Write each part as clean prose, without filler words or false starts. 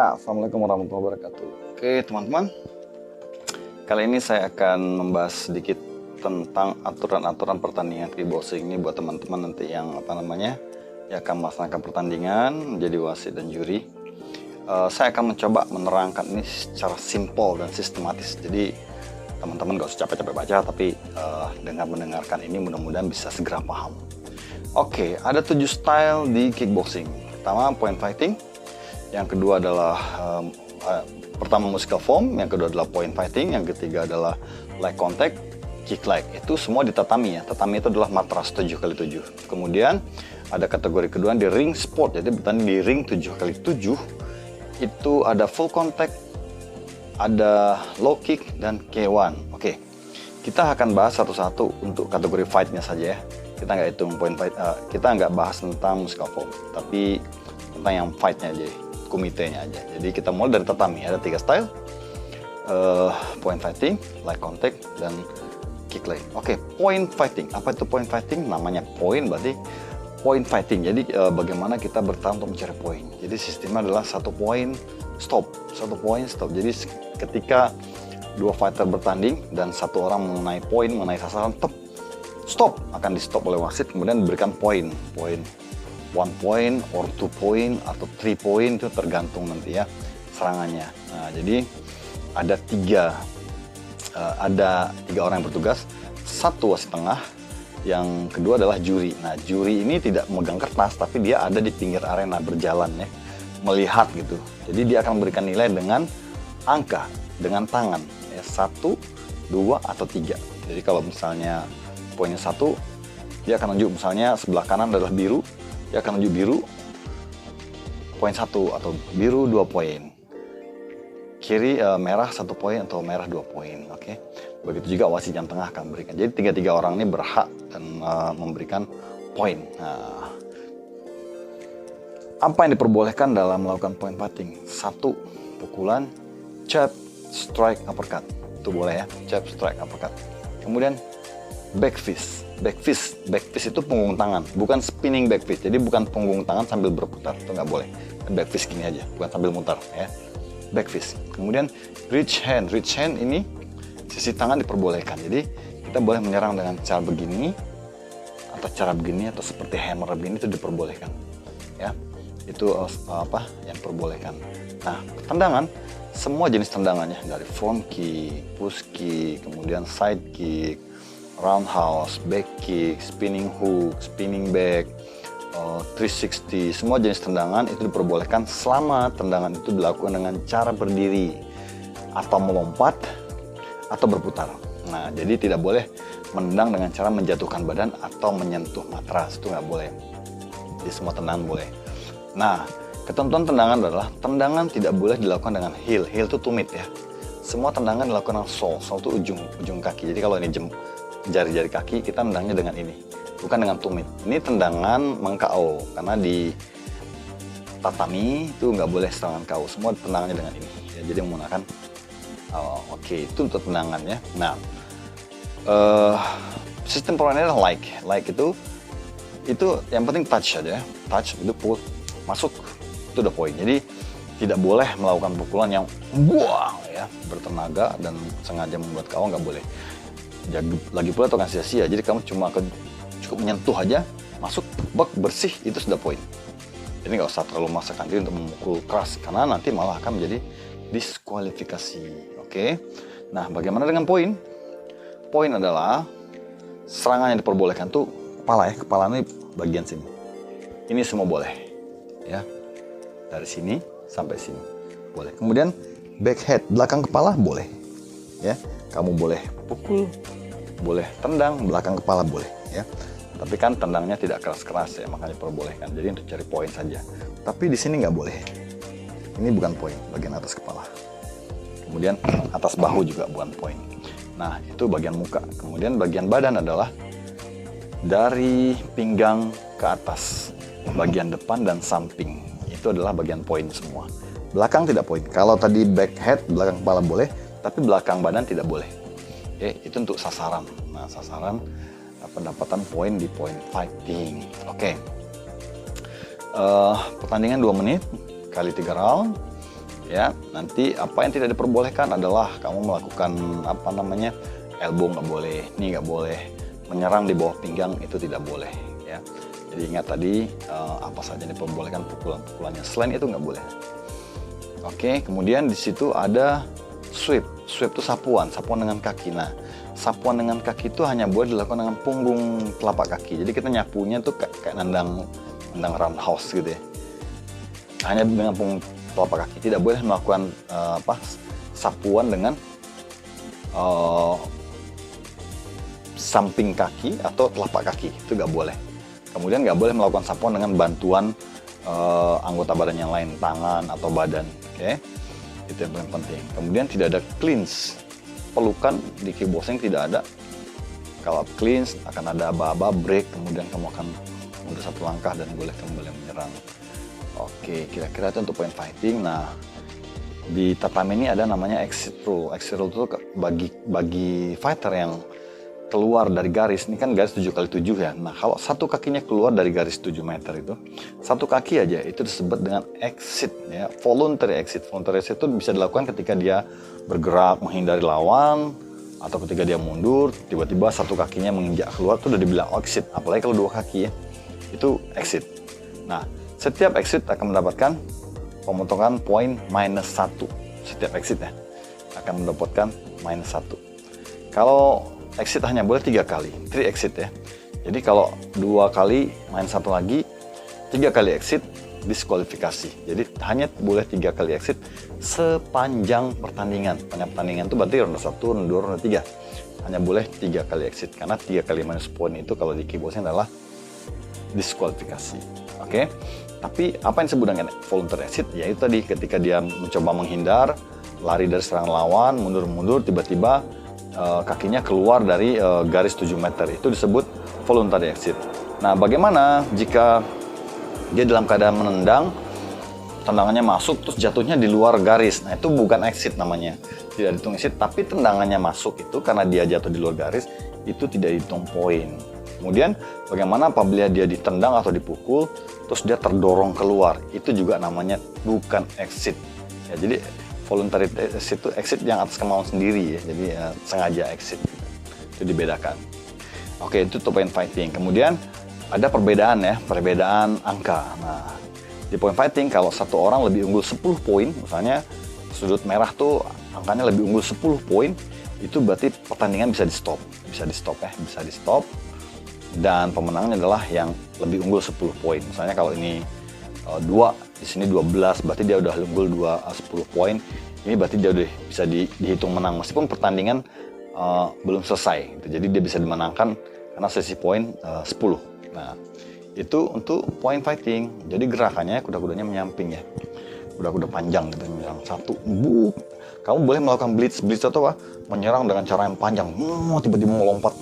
Ya, Assalamualaikum warahmatullahi wabarakatuh. Oke, teman-teman. Kali ini saya akan membahas sedikit tentang aturan-aturan pertandingan kickboxing ini buat teman-teman nanti yang ya akan melaksanakan pertandingan, menjadi wasit dan juri. Saya akan mencoba menerangkan ini secara simpel dan sistematis. Jadi teman-teman gak usah capek-capek baca, tapi dengan mendengarkan ini mudah-mudahan bisa segera paham. Oke, ada 7 style di kickboxing. Pertama, point fighting. Yang kedua adalah pertama musical form, yang kedua adalah point fighting, yang ketiga adalah leg contact, kick leg. Itu semua di tatami ya. Tatami itu adalah matras 7x7. Kemudian ada kategori kedua di ring sport, jadi bertanding di ring 7x7. Itu ada full contact, ada low kick dan K1. Oke. Kita akan bahas satu-satu untuk kategori fight-nya saja ya. Kita nggak hitung point fight, kita nggak bahas tentang musical form, tapi tentang yang fight-nya aja, komitenya aja. Jadi kita mulai dari tatami, ada 3 style, point fighting, leg contact, dan kick leg. Oke, point fighting. Apa itu point fighting? Namanya point berarti point fighting. Jadi bagaimana kita bertahan untuk mencari poin. Jadi sistemnya adalah 1 poin stop, 1 poin stop. Jadi ketika 2 fighter bertanding dan 1 orang mengenai poin, mengenai sasaran, stop, akan di stop oleh wasit, kemudian diberikan poin 1 point or 2 point atau 3 point, itu tergantung nanti ya serangannya. Nah, jadi ada 3 orang yang bertugas, 1 wasit tengah, yang kedua adalah juri. Nah, juri ini tidak memegang kertas, tapi dia ada di pinggir arena berjalan ya, melihat gitu. Jadi dia akan memberikan nilai dengan angka, dengan tangan ya, 1, 2 atau 3. Jadi kalau misalnya poinnya 1, dia akan tunjuk misalnya sebelah kanan adalah biru, dia akan tunjuk biru poin 1 atau biru 2 poin. Kiri merah 1 poin atau merah 2 poin. Oke. Begitu juga wasit yang tengah akan memberikan. Jadi 3 orang ini berhak dan memberikan poin. Nah, apa yang diperbolehkan dalam melakukan point fighting? 1, pukulan, jab, strike, uppercut. Itu boleh ya, jab, strike, uppercut. Kemudian back fist. Back fist itu punggung tangan, bukan spinning back fist. Jadi bukan punggung tangan sambil berputar, itu nggak boleh. Back fist gini aja, bukan sambil mutar ya. Back fist. Kemudian reach hand ini sisi tangan diperbolehkan. Jadi kita boleh menyerang dengan cara begini atau cara begini atau seperti hammer begini, itu diperbolehkan. Ya, itu yang diperbolehkan. Nah, tendangan, semua jenis tendangannya dari front kick, push kick, kemudian side kick, roundhouse, back kick, spinning hook, spinning back, 360, semua jenis tendangan itu diperbolehkan selama tendangan itu dilakukan dengan cara berdiri atau melompat atau berputar. Nah, jadi tidak boleh menendang dengan cara menjatuhkan badan atau menyentuh matras, itu nggak boleh. Jadi semua tendangan boleh. Nah, ketentuan tendangan adalah tendangan tidak boleh dilakukan dengan heel itu tumit ya. Semua tendangan dilakukan dengan sole itu ujung kaki. Jadi kalau ini jari-jari kaki, kita tendangnya dengan ini, bukan dengan tumit. Ini tendangan meng-KO, karena di tatami itu nggak boleh serangan KO, semua tendangannya dengan ini ya, jadi menggunakan oke, itu untuk tendangannya. Nah, sistem permainannya adalah like itu yang penting touch aja, touch itu pull masuk, itu udah poin. Jadi tidak boleh melakukan pukulan yang buang ya, bertenaga dan sengaja membuat KO, nggak boleh. Lagi pula itu akan sia-sia, jadi kamu cukup menyentuh aja, masuk, bersih, itu sudah poin. Jadi nggak usah terlalu memaksakan diri untuk memukul keras, karena nanti malah akan menjadi diskualifikasi. Oke. Nah, bagaimana dengan poin? Poin adalah serangan yang diperbolehkan tuh kepala ya, kepala ini bagian sini. Ini semua boleh ya, dari sini sampai sini boleh. Kemudian back head, belakang kepala boleh ya, kamu boleh pukul, boleh tendang, belakang kepala boleh ya. Tapi kan tendangnya tidak keras-keras ya, makanya diperbolehkan. Jadi untuk cari poin saja. Tapi di sini nggak boleh. Ini bukan poin, bagian atas kepala. Kemudian atas bahu juga bukan poin. Nah, itu bagian muka. Kemudian bagian badan adalah dari pinggang ke atas, bagian depan dan samping. Itu adalah bagian poin semua. Belakang tidak poin. Kalau tadi back head, belakang kepala boleh, tapi belakang badan tidak boleh. Oke, itu untuk sasaran. Nah, sasaran pendapatan poin di point fighting. Oke. Pertandingan 2 menit kali 3 round. ya. Nanti apa yang tidak diperbolehkan adalah kamu melakukan apa namanya, elbow nggak boleh, knee nggak boleh, menyerang di bawah pinggang itu tidak boleh, ya. Jadi ingat tadi apa saja yang diperbolehkan pukulan-pukulannya, selain itu nggak boleh. Oke, kemudian di situ ada sweep. Sweep itu sapuan dengan kaki. Nah, sapuan dengan kaki itu hanya boleh dilakukan dengan punggung telapak kaki. Jadi kita nyapunya tuh kayak nendang roundhouse gitu ya. Hanya dengan punggung telapak kaki. Tidak boleh melakukan sapuan dengan samping kaki atau telapak kaki. Itu nggak boleh. Kemudian nggak boleh melakukan sapuan dengan bantuan anggota badan yang lain, tangan atau badan. Oke, itu yang paling penting. Kemudian tidak ada clinch, pelukan di kickboxing tidak ada. Kalau clinch akan ada aba-aba break, kemudian kamu akan mundur satu langkah dan boleh kembali menyerang. Oke, kira-kira itu untuk point fighting. Nah, di tatami ini ada namanya exit rule. Exit rule itu bagi fighter yang keluar dari garis, ini kan garis 7x7 ya. Nah, kalau satu kakinya keluar dari garis 7 meter itu, satu kaki aja itu disebut dengan exit ya, voluntary exit. Voluntary exit itu bisa dilakukan ketika dia bergerak menghindari lawan, atau ketika dia mundur, tiba-tiba satu kakinya menginjak keluar, itu udah dibilang exit. Apalagi kalau dua kaki ya, itu exit. Nah, setiap exit akan mendapatkan pemotongan poin -1. Setiap exit ya, akan mendapatkan -1. Kalau exit hanya boleh 3 kali, 3 exit ya. Jadi kalau 2 kali main 1 lagi, 3 kali exit diskualifikasi. Jadi hanya boleh 3 kali exit sepanjang pertandingan. Sepanjang pertandingan itu berarti ronde 1, ronde 2, ronde 3. Hanya boleh 3 kali exit karena 3 kali minus poin itu kalau di kickboxing adalah diskualifikasi. Oke. Tapi apa yang disebut dengan voluntary exit? Yaitu tadi ketika dia mencoba menghindar, lari dari serangan lawan, mundur-mundur, tiba-tiba kakinya keluar dari garis 7 meter, itu disebut voluntary exit. Nah, bagaimana jika dia dalam keadaan menendang, tendangannya masuk terus jatuhnya di luar garis? Nah, itu bukan exit namanya, tidak dihitung exit. Tapi tendangannya masuk itu karena dia jatuh di luar garis, itu tidak dihitung poin. Kemudian bagaimana apabila dia ditendang atau dipukul terus dia terdorong keluar, itu juga namanya bukan exit ya. Jadi voluntary exit itu exit yang atas kemauan sendiri ya, jadi sengaja exit, itu dibedakan. Oke, itu point fighting. Kemudian ada perbedaan ya, perbedaan angka. Nah, di point fighting kalau satu orang lebih unggul 10 poin, misalnya sudut merah tuh angkanya lebih unggul 10 poin, itu berarti pertandingan bisa di stop ya, bisa di stop. Dan pemenangnya adalah yang lebih unggul 10 poin. Misalnya kalau ini 2, di sini 12, berarti dia udah unggul 10 poin. Ini berarti dia udah bisa dihitung menang meskipun pertandingan belum selesai gitu. Jadi dia bisa dimenangkan karena sesi poin 10. Nah, itu untuk point fighting. Jadi gerakannya kuda-kudanya menyamping ya. Kuda-kuda panjang gitu, menyerang satu, buk. Kamu boleh melakukan blitz atau apa? Menyerang dengan cara yang panjang. Tiba-tiba melompat.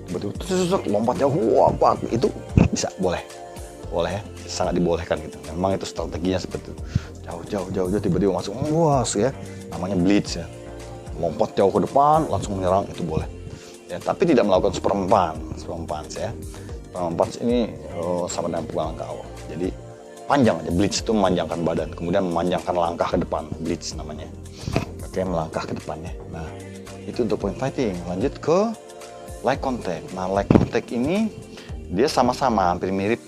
Tiba-tiba lompat jauh, wah, itu bisa, boleh ya, sangat dibolehkan gitu. Memang itu strateginya seperti itu. Jauh tiba-tiba masuk, ya, namanya blitz ya. Lompat jauh ke depan, langsung menyerang, itu boleh. Ya, tapi tidak melakukan super punch ya. Super punch ini sama dengan pukulan KO. Jadi panjang aja, blitz itu memanjangkan badan, kemudian memanjangkan langkah ke depan, blitz namanya. Oke, melangkah ke depannya. Nah, itu untuk point fighting. Lanjut ke leg contact. Nah, leg contact ini dia sama-sama hampir mirip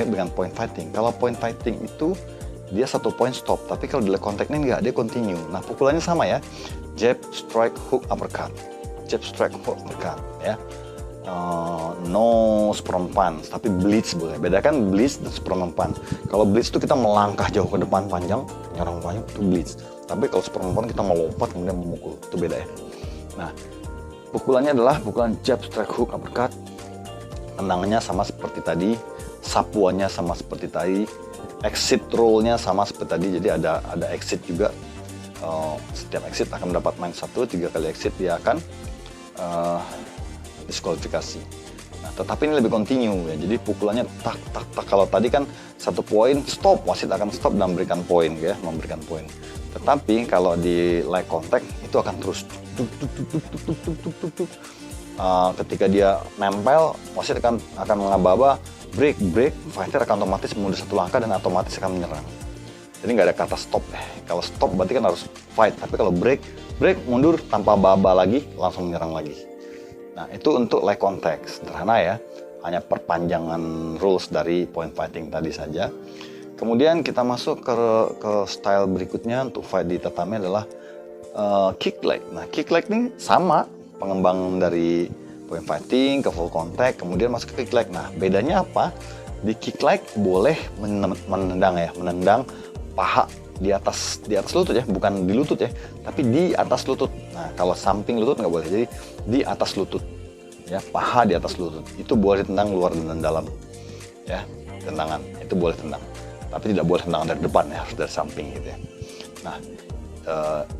dengan point fighting. Kalau point fighting itu dia 1 poin stop, tapi kalau di leg contact ini enggak, dia continue. Nah, pukulannya sama ya, jab, strike, hook, uppercut. Jab, strike, hook, uppercut ya. No super punch, tapi blitz boleh. Bedakan blitz dan super punch. Kalau blitz itu kita melangkah jauh ke depan panjang, nyerang panjang, itu blitz. Tapi kalau super punch kita melompat kemudian memukul, itu beda ya. Nah, pukulannya adalah pukulan jab, strike, hook, uppercut. Tendangannya sama seperti tadi, sapuannya sama seperti tadi, exit roll-nya sama seperti tadi. Jadi ada exit juga. Setiap exit akan mendapat -1, 3 kali exit dia akan diskualifikasi. Nah, tetapi ini lebih continue ya. Jadi pukulannya tak. Kalau tadi kan 1 poin stop, wasit akan stop dan memberikan poin ya, memberikan poin. Tetapi kalau di leg contact itu akan terus ketika dia nempel, wasit akan mengaba-aba break, fighter akan otomatis mundur 1 langkah dan otomatis akan menyerang. Jadi nggak ada kata stop. Kalau stop berarti kan harus fight, tapi kalau break mundur tanpa baba lagi, langsung menyerang lagi. Nah, itu untuk leg contact, sederhana ya, hanya perpanjangan rules dari point fighting tadi saja. Kemudian kita masuk ke style berikutnya untuk fight di tatami adalah kick leg. Nah, kick leg ini sama pengembang dari point fighting ke full contact, kemudian masuk ke kick leg. Nah, bedanya apa? Di kick leg boleh menendang paha di atas lutut ya, bukan di lutut ya, tapi di atas lutut. Nah, kalau samping lutut nggak boleh, jadi di atas lutut ya, paha di atas lutut itu boleh ditendang luar dan dalam ya, tendangan itu boleh tendang, tapi tidak boleh tendangan dari depan ya, harus dari samping gitu ya. Nah,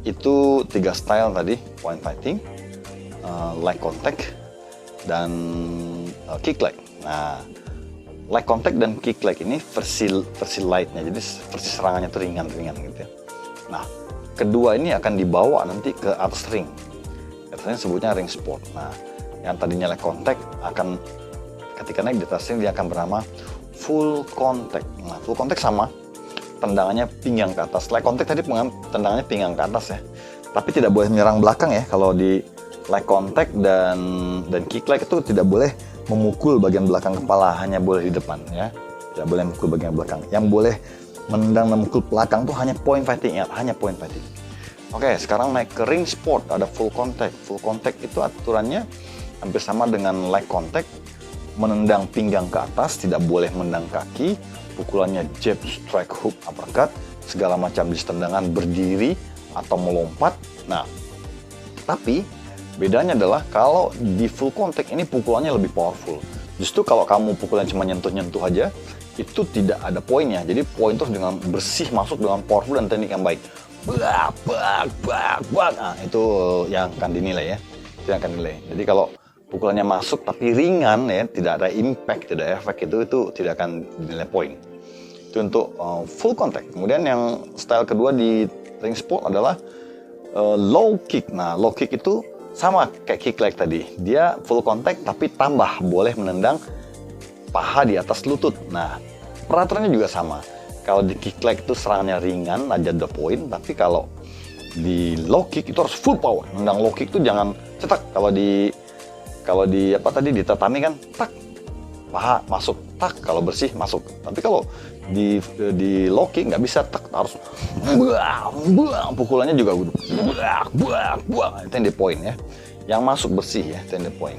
itu 3 style tadi, point fighting, leg contact, dan kick leg. Nah, leg contact dan kick leg ini versi lightnya, jadi versi serangannya itu ringan gitu ya. Nah, kedua ini akan dibawa nanti ke atas ring, katanya sebutnya ring sport. Nah, yang tadinya leg contact akan ketika naik di atas ring dia akan bernama full contact. Nah, full contact sama, tendangannya pinggang ke atas. Leg contact tadi tendangannya pinggang ke atas ya, tapi tidak boleh menyerang belakang ya. Kalau di leg contact dan kick leg itu tidak boleh memukul bagian belakang kepala, hanya boleh di depan ya, tidak boleh memukul bagian belakang. Yang boleh menendang dan memukul belakang tuh hanya point fighting ya, hanya point fighting. Oke, sekarang naik ke ring sport, ada full contact. Full contact itu aturannya hampir sama dengan leg contact, menendang pinggang ke atas, tidak boleh menendang kaki, pukulannya jab, strike, hook, uppercut, segala macam jenis tendangan berdiri atau melompat. Nah, tapi bedanya adalah kalau di full contact ini pukulannya lebih powerful. Justru kalau kamu pukulan cuma nyentuh-nyentuh aja, itu tidak ada poinnya. Jadi poin terus dengan bersih masuk dengan powerful dan teknik yang baik. Bak. Nah, itu yang akan dinilai ya. Itu yang akan dinilai. Jadi kalau pukulannya masuk tapi ringan ya, tidak ada impact, tidak ada efek, itu tidak akan dinilai poin. Itu untuk full contact. Kemudian yang style kedua di ring sport adalah low kick. Nah, low kick itu sama kayak kick leg tadi, dia full contact tapi tambah boleh menendang paha di atas lutut. Nah, peraturannya juga sama. Kalau di kick leg itu serangannya ringan aja ada poin, tapi kalau di low kick itu harus full power. Menendang low kick itu jangan cetak. Kalau di apa tadi di tatami kan tak paha masuk, tak kalau bersih masuk. Tapi kalau di low kick nggak bisa, tak harus pukulannya juga itu yang di poin ya, yang masuk bersih ya, itu yang di poin.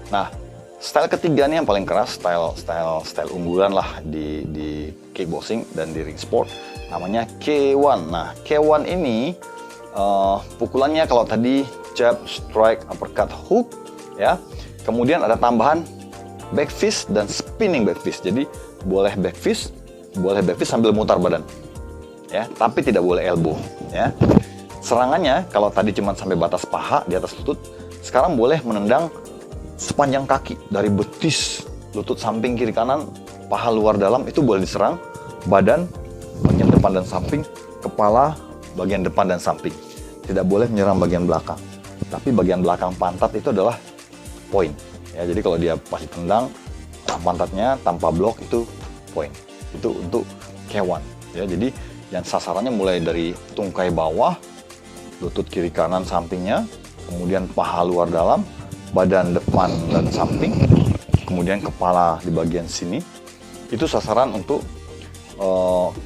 Nah, style ketiga nih yang paling keras, style unggulan lah di kickboxing dan di ring sport, namanya K1. Nah, K1 ini pukulannya kalau tadi jab, strike, uppercut, hook ya, kemudian ada tambahan back fist dan spinning back fist. Jadi boleh back fist sambil mutar badan ya, tapi tidak boleh elbow ya. Serangannya kalau tadi cuma sampai batas paha di atas lutut, sekarang boleh menendang sepanjang kaki dari betis, lutut samping kiri kanan, paha luar dalam, itu boleh diserang. Badan bagian depan dan samping, kepala bagian depan dan samping, tidak boleh menyerang bagian belakang. Tapi bagian belakang pantat itu adalah poin ya. Jadi kalau dia pasti tendang pantatnya tanpa blok, itu poin. Itu untuk K1 ya. Jadi yang sasarannya mulai dari tungkai bawah, lutut kiri kanan sampingnya, kemudian paha luar dalam, badan depan dan samping, kemudian kepala di bagian sini. Itu sasaran untuk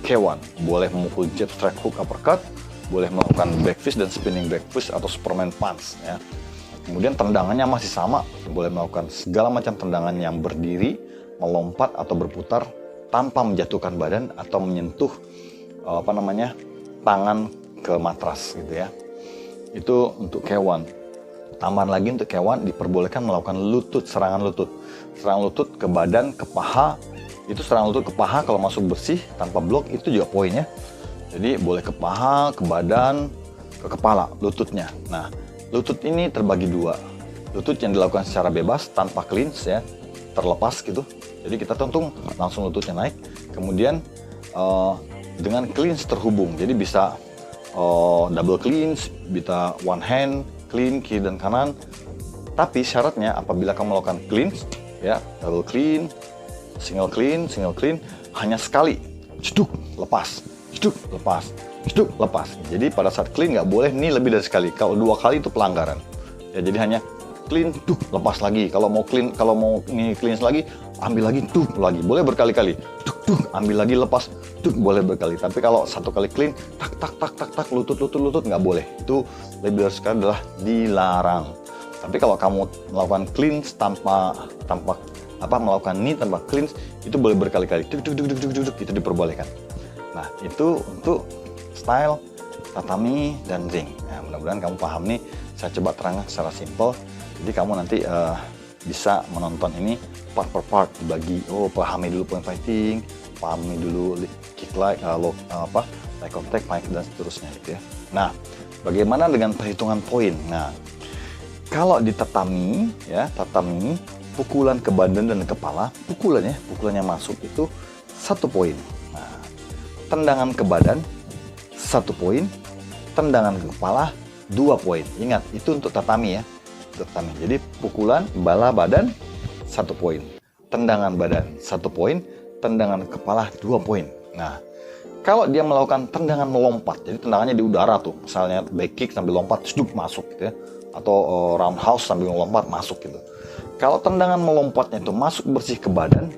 K1. Boleh memukul jab, strike, hook, uppercut, boleh melakukan back fist dan spinning back fist atau Superman punch ya. Kemudian tendangannya masih sama, boleh melakukan segala macam tendangan yang berdiri, melompat atau berputar tanpa menjatuhkan badan atau menyentuh tangan ke matras gitu ya. Itu untuk K1. Tambahan lagi untuk K1 diperbolehkan melakukan serangan lutut ke badan, ke paha. Itu serangan lutut ke paha kalau masuk bersih tanpa blok, itu juga poinnya. Jadi boleh ke paha, ke badan, ke kepala, lututnya. Nah, lutut ini terbagi dua. Lutut yang dilakukan secara bebas tanpa clinch ya, terlepas gitu. Jadi kita tentung langsung lututnya naik. Kemudian dengan clinch terhubung. Jadi bisa double clinch, bisa one hand clean kiri dan kanan. Tapi syaratnya apabila kamu melakukan clinch ya, double clean, single clean hanya sekali, ceduk, lepas. lepas, lepas. Jadi pada saat clean nggak boleh nih lebih dari sekali. Kalau 2 kali itu pelanggaran. Ya jadi hanya clean, lepas lagi. Kalau mau clean lagi, ambil lagi, lagi. Boleh berkali-kali. Ambil lagi, lepas, boleh berkali. Tapi kalau 1 kali clean, tak, lutut, nggak boleh. Itu lebih dari sekali adalah dilarang. Tapi kalau kamu melakukan clean tanpa melakukan knee tanpa clean, itu boleh berkali-kali. Itu diperbolehkan. Nah, itu untuk style tatami dan ring. Nah, mudah-mudahan kamu paham nih. Saya coba terangkan secara simple. Jadi kamu nanti bisa menonton ini part per part, dibagi. Pahami dulu point fighting, pahami dulu kick leg, leg contact, fight dan seterusnya gitu ya. Nah, bagaimana dengan perhitungan poin? Nah, kalau di tatami, pukulan ke badan dan kepala, pukulan yang masuk itu 1 poin. Nah, tendangan ke badan 1 poin, tendangan ke kepala 2 poin. Ingat, itu untuk tatami ya. Tatami. Jadi pukulan bala badan 1 poin, tendangan badan 1 poin, tendangan kepala 2 poin. Nah, kalau dia melakukan tendangan melompat, jadi tendangannya di udara tuh, misalnya back kick sambil lompat, masuk gitu ya, atau roundhouse sambil melompat masuk gitu. Kalau tendangan melompatnya itu masuk bersih ke badan,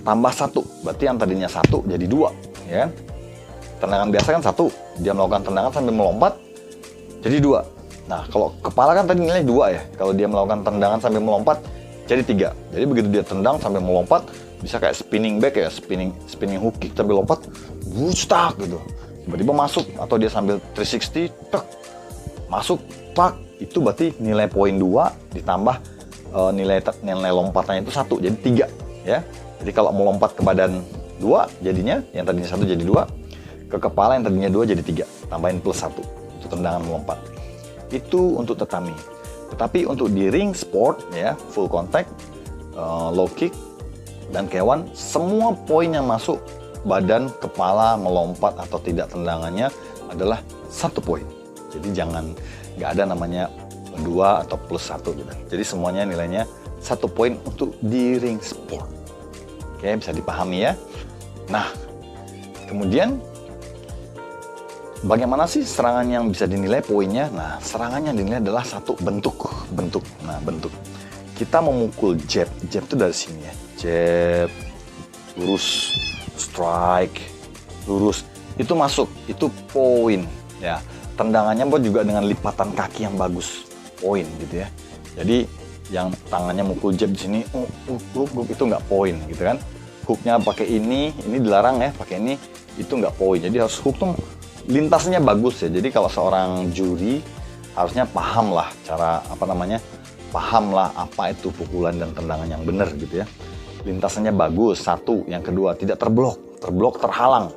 tambah 1, berarti yang tadinya 1 jadi 2, ya kan? Tendangan biasa kan 1, dia melakukan tendangan sambil melompat, jadi 2. Nah, kalau kepala kan tadi nilai 2 ya, kalau dia melakukan tendangan sambil melompat, jadi 3. Jadi begitu dia tendang sambil melompat, bisa kayak spinning back ya, spinning hook kick sambil lompat, bustak gitu. Tiba-tiba masuk, atau dia sambil 360, masuk, itu berarti nilai poin 2 ditambah nilai lompatannya itu 1, jadi 3 ya. Jadi kalau melompat ke badan 2 jadinya, yang tadinya 1 jadi 2, ke kepala yang tadinya 2 jadi 3, tambahin plus 1, itu tendangan melompat. Itu untuk tatami. Tetapi untuk di ring sport ya, full contact, low kick dan K1, semua poin yang masuk badan, kepala, melompat atau tidak tendangannya adalah 1 poin. Jadi nggak ada namanya 2 atau plus 1 gitu. Jadi semuanya nilainya 1 poin untuk di ring sport. Oke, bisa dipahami ya. Nah, kemudian bagaimana sih serangan yang bisa dinilai poinnya? Nah, serangan yang dinilai adalah 1 bentuk. Nah, bentuk. Kita memukul jab itu dari sini ya. Jab, lurus, strike, lurus. Itu masuk, itu poin ya. Tendangannya pun juga dengan lipatan kaki yang bagus, poin gitu ya. Jadi yang tangannya mukul jab di sini, itu nggak poin gitu kan. Hooknya pakai ini dilarang ya, pakai ini, itu nggak poin. Jadi harus hook tuh lintasnya bagus ya. Jadi kalau seorang juri harusnya paham lah apa itu pukulan dan tendangan yang benar gitu ya. Lintasannya bagus, 1. Yang kedua, tidak terblok, terhalang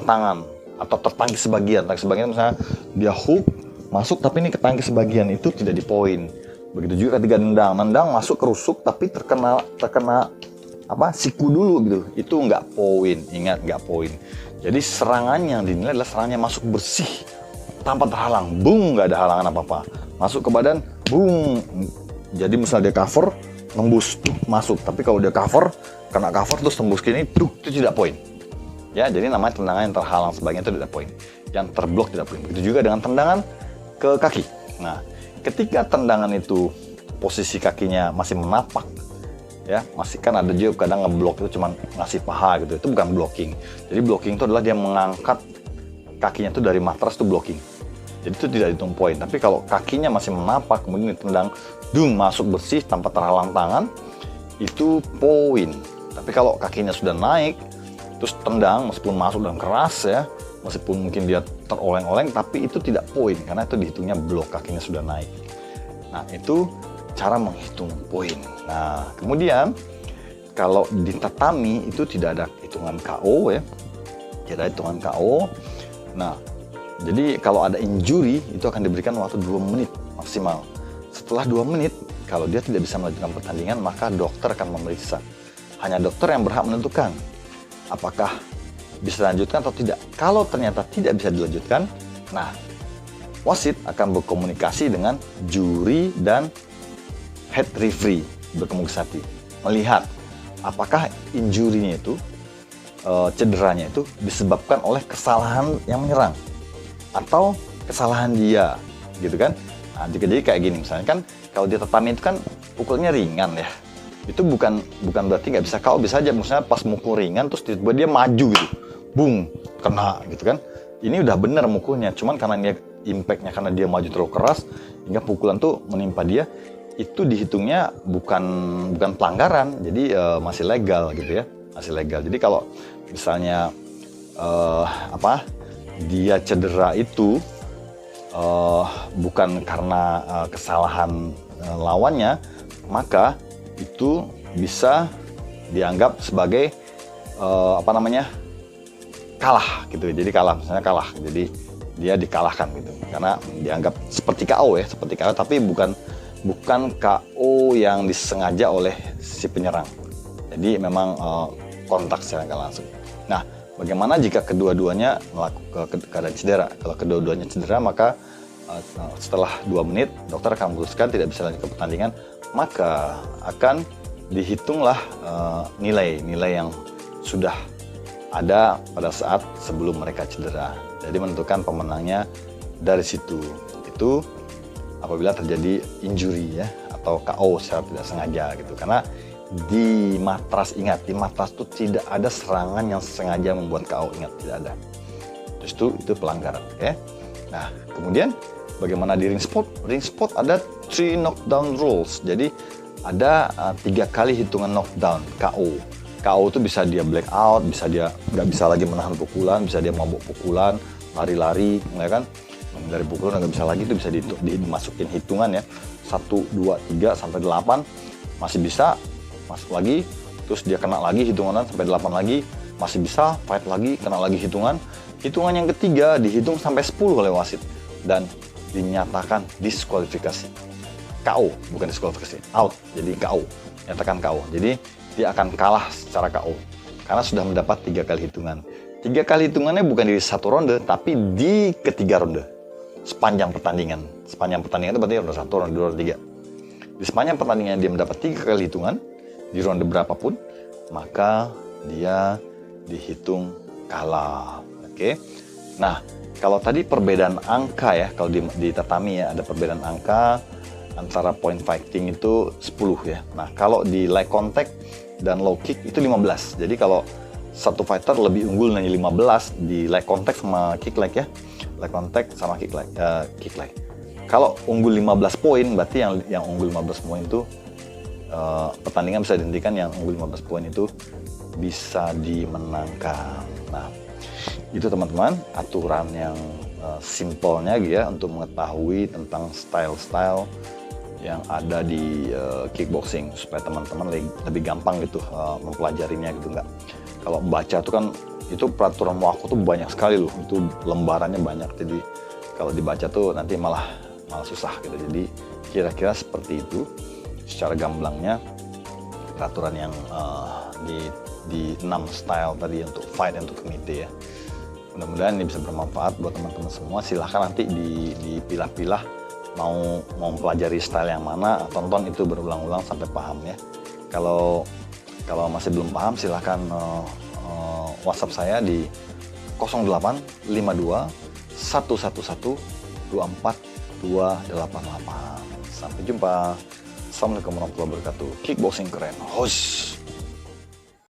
tangan atau tertangkis sebagian. Misalnya dia hook masuk tapi ini ketangkis sebagian, itu tidak di poin. Begitu juga ketika nendang masuk kerusuk tapi terkena siku dulu gitu, itu nggak poin. Ingat, nggak poin. Jadi serangan yang dinilai adalah serangannya masuk bersih tanpa terhalang, nggak ada halangan apa-apa, masuk ke badan, jadi misalnya dia cover, nembus, masuk. Tapi kalau dia kena cover terus tembus ke ini, itu tidak poin. Ya, jadi namanya tendangan yang terhalang sebagian itu tidak poin, yang terblok tidak poin. Begitu juga dengan tendangan ke kaki. Nah, ketika tendangan itu posisi kakinya masih menapak, ya masih, kan ada juga kadang ngeblok itu cuma ngasih paha gitu, itu bukan blocking. Jadi blocking itu adalah dia mengangkat kakinya itu dari matras, itu blocking. Jadi itu tidak dihitung poin. Tapi kalau kakinya masih menapak kemudian ditendang masuk bersih tanpa terhalang tangan, itu poin. Tapi kalau kakinya sudah naik terus tendang meskipun masuk dan keras ya, meskipun mungkin dia teroleng-oleng, tapi itu tidak poin karena itu dihitungnya blok, kakinya sudah naik. Nah, itu cara menghitung poin. Nah, kemudian kalau di tatami itu tidak ada hitungan KO ya. Tidak ada hitungan KO. Nah, jadi kalau ada injury itu akan diberikan waktu 2 menit maksimal. Setelah 2 menit, kalau dia tidak bisa melanjutkan pertandingan, maka dokter akan memeriksa. Hanya dokter yang berhak menentukan apakah bisa dilanjutkan atau tidak. Kalau ternyata tidak bisa dilanjutkan, nah, wasit akan berkomunikasi dengan juri dan head referee, berkomunikasi, melihat apakah injurinya itu cederanya itu disebabkan oleh kesalahan yang menyerang atau kesalahan dia, gitu kan. Nah, jadi kayak gini misalnya kan, kalau di tatami itu kan pukulnya ringan ya, itu bukan berarti nggak bisa KO, bisa aja misalnya pas mukul ringan terus tiba-tiba dia maju gitu, bung, kena gitu kan. Ini udah bener mukulnya, cuman karena dia impactnya karena dia maju terlalu keras hingga pukulan tuh menimpa dia, itu dihitungnya bukan pelanggaran, jadi masih legal gitu ya, masih legal. Jadi kalau misalnya dia cedera itu bukan karena kesalahan lawannya, maka itu bisa dianggap sebagai kalah gitu. Jadi kalah, misalnya kalah, jadi dia dikalahkan gitu, karena dianggap seperti KO ya, seperti KO, tapi bukan KO yang disengaja oleh si penyerang. Jadi memang kontak secara nggak langsung. Nah, bagaimana jika kedua-duanya melakukan keadaan cedera? Kalau kedua-duanya cedera, maka setelah 2 menit dokter akan memutuskan tidak bisa lanjut ke pertandingan, maka akan dihitunglah nilai yang sudah ada pada saat sebelum mereka cedera. Jadi menentukan pemenangnya dari situ. Itu apabila terjadi injury ya, atau KO secara tidak sengaja gitu. Karena di matras, ingat, di matras itu tidak ada serangan yang sengaja membuat KO, ingat, tidak ada. Terus itu pelanggaran, ya. Nah, kemudian bagaimana di ring sport? Ring sport ada 3 knockdown rules. Jadi ada 3 kali hitungan knockdown, KO. KO itu bisa dia black out, bisa dia nggak bisa lagi menahan pukulan, bisa dia mabuk pukulan, lari-lari, ya kan? Dari pukulan nggak bisa lagi, itu bisa dimasukin hitungan ya, 1, 2, 3 sampai 8 masih bisa masuk lagi, terus dia kena lagi hitungan sampai 8 lagi masih bisa fight lagi, kena lagi hitungan yang ketiga dihitung sampai 10 oleh wasit dan dinyatakan diskualifikasi. KO, bukan diskualifikasi, out, jadi KO, nyatakan KO. Jadi dia akan kalah secara KO karena sudah mendapat 3 kali hitungan. 3 kali hitungannya bukan di 1 ronde, tapi di ketiga ronde sepanjang pertandingan. Sepanjang pertandingan itu berarti ronde 1, ronde 2, ronde 3. Di sepanjang pertandingan dia mendapat 3 kali hitungan di ronde berapapun, maka dia dihitung kalah. Oke. Nah, kalau tadi perbedaan angka ya, kalau di tatami ya ada perbedaan angka antara point fighting itu 10 ya. Nah, kalau di leg contact dan low kick itu 15. Jadi kalau satu fighter lebih unggul nanya 15 di leg contact sama kick leg ya. Leg contact sama kick leg. Kalau unggul 15 poin, berarti yang unggul 15 poin itu pertandingan bisa dihentikan, yang unggul 15 poin itu bisa dimenangkan. Nah, itu teman-teman aturan yang simpelnya gitu ya, untuk mengetahui tentang style-style yang ada di kickboxing, supaya teman-teman lebih gampang gitu mempelajarinya gitu. Nggak, kalau membaca tuh kan itu peraturan waktu tuh banyak sekali loh, itu lembarannya banyak, jadi kalau dibaca tuh nanti malah susah gitu. Jadi kira-kira seperti itu secara gamblangnya peraturan yang di 6 style tadi untuk fight and untuk komite ya. Mudah-mudahan ini bisa bermanfaat buat teman-teman semua. Silahkan nanti dipilah-pilah mau mempelajari style yang mana, tonton itu berulang-ulang sampai paham ya. Kalau masih belum paham, silahkan WhatsApp saya di 0852 111 24 288. Sampai jumpa. Assalamualaikum warahmatullahi wabarakatuh. Kickboxing keren. Hosh.